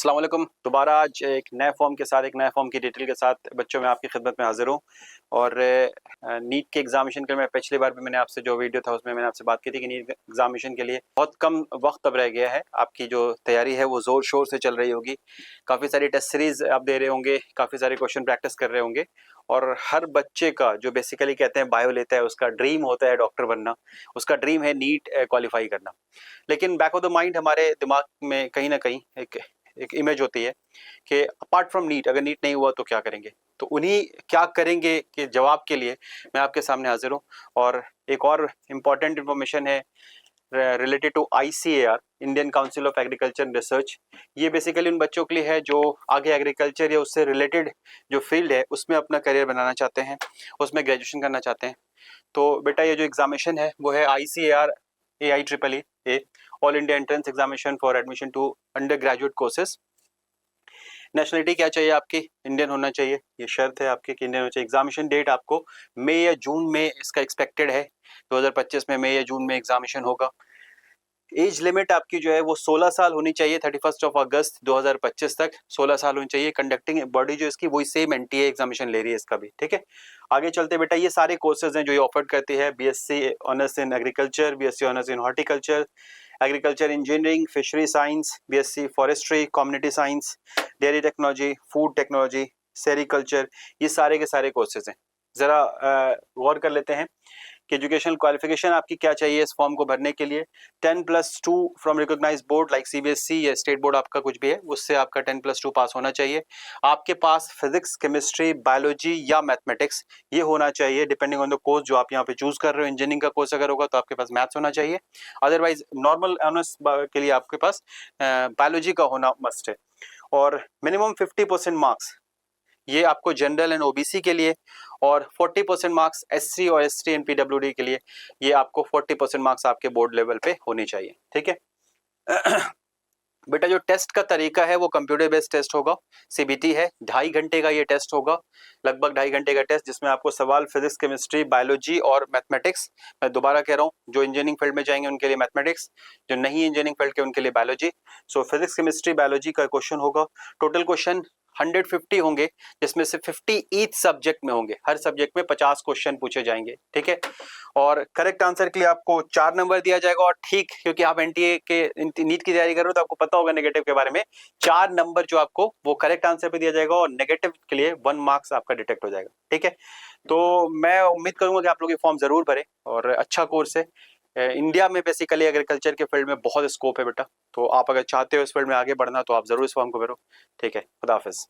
अस्सलाम वालेकुम। दोबारा आज एक नए फॉर्म के साथ, एक नए फॉर्म की डिटेल के साथ बच्चों में आपकी खिदमत में हाजिर हूँ। और नीट के एग्जामिनेशन के लिए मैं पिछली बार भी मैंने आपसे जो वीडियो था उसमें मैंने आपसे बात की थी कि नीट एग्जामिनेशन के लिए बहुत कम वक्त अब रह गया है। आपकी जो तैयारी है वो ज़ोर शोर से चल रही होगी। काफ़ी सारी टेस्ट सीरीज आप दे रहे होंगे, काफ़ी सारे क्वेश्चन प्रैक्टिस कर रहे होंगे। और हर बच्चे का जो बेसिकली कहते हैं बायो लेता है, उसका ड्रीम होता है डॉक्टर बनना, उसका ड्रीम है नीट क्वालिफाई करना। लेकिन बैक ऑफ द माइंड हमारे दिमाग में कहीं ना कहीं एक एक इमेज होती है कि अपार्ट फ्रॉम नीट, अगर नीट नहीं हुआ तो क्या करेंगे। तो उन्हीं क्या करेंगे के जवाब के लिए मैं आपके सामने हाजिर हूँ। और एक और इम्पॉर्टेंट इन्फॉर्मेशन है related to ICAR, Indian council of agriculture and research. ये बेसिकली उन बच्चों के लिए है जो आगे एग्रीकल्चर या उससे रिलेटेड जो फील्ड है उसमें अपना करियर बनाना चाहते हैं, उसमें ग्रेजुएशन करना चाहते हैं। तो बेटा ये जो एग्जामिनेशन है वो है ICAR AIEEE, all India entrance examination for admission to undergraduate courses. Nationality क्या चाहिए आपकी? इंडियन होना चाहिए, ये शर्त है आपकी कि इंडियन होना चाहिए। एग्जामिनेशन डेट आपको मई या जून में इसका एक्सपेक्टेड है, 2025 में मई या जून में एग्जामिनेशन होगा। एज लिमिट आपकी जो है वो 16 साल होनी चाहिए, 31 अगस्त 2025 तक 16 साल होनी चाहिए। कंडक्टिंग बॉडी जो इसकी वही सेम NTA एग्जामिनेशन ले रही है इसका भी, ठीक है। आगे चलते बेटा, ये सारे कोर्सेज हैं जो ये ऑफर करती है। BSc honours in agriculture, BSc honours in horticulture, agriculture engineering, fishery science, BSc forestry, community science, dairy technology, food technology, sericulture, ये सारे के सारे कोर्सेज हैं। ज़रा गौर कर लेते हैं कि एजुकेशनल क्वालिफिकेशन आपकी क्या चाहिए इस फॉर्म को भरने के लिए। 10+2 from recognised board like CBSE या स्टेट बोर्ड आपका कुछ भी है, उससे आपका 10+2 पास होना चाहिए। आपके पास फिजिक्स, केमिस्ट्री, बायोलॉजी या मैथमेटिक्स ये होना चाहिए डिपेंडिंग ऑन द कोर्स जो आप यहाँ पे चूज कर रहे हो। इंजीनियरिंग का कोर्स अगर होगा तो आपके पास मैथ्स होना चाहिए, अदरवाइज नॉर्मल ऑनर्स के लिए आपके पास बायोलॉजी का होना मस्ट है। और मिनिमम 50% मार्क्स ये आपको जनरल एंड OBC के लिए, और 40% मार्क्स SC और ST एंड PWD के लिए। ये आपको 40% मार्क्स आपके बोर्ड लेवल पे होने चाहिए, ठीक है। बेटा जो टेस्ट का तरीका है वो कंप्यूटर बेस्ड टेस्ट होगा, CBT है। 2.5 घंटे का ये टेस्ट होगा, लगभग 2.5 घंटे का टेस्ट, जिसमें आपको सवाल फिजिक्स, केमिस्ट्री, बायोलॉजी और मैथमेटिक्स। मैं दोबारा कह रहा हूँ, जो इंजीनियरिंग फील्ड में जाएंगे उनके लिए मैथमेटिक्स, जो नहीं इंजीनियरिंग फील्ड के उनके लिए बायोलॉजी। सो फिजिक्स, केमिस्ट्री, बायोलॉजी का क्वेश्चन होगा। टोटल क्वेश्चन 150 होंगे, जिसमें से 50 ईच सब्जेक्ट में होंगे। हर सब्जेक्ट में 50 क्वेश्चन पूछे जाएंगे, ठीक है। और करेक्ट आंसर के लिए आपको 4 नंबर दिया जाएगा। और ठीक, क्योंकि आप NTA के नीट की तैयारी कर रहे हो तो आपको पता होगा नेगेटिव के बारे में। 4 नंबर जो आपको वो करेक्ट आंसर पे दिया जाएगा, और नेगेटिव के लिए 1 मार्क्स आपका डिटेक्ट हो जाएगा, ठीक है। तो मैं उम्मीद करूंगा कि आप लोग ये फॉर्म जरूर भरें, और अच्छा कोर्स है। इंडिया में बेसिकली एग्रीकल्चर के फील्ड में बहुत स्कोप है बेटा। तो आप अगर चाहते हो इस फील्ड में आगे बढ़ना तो आप जरूर इस फॉर्म को भरो, ठीक है। खुदा हाफिज।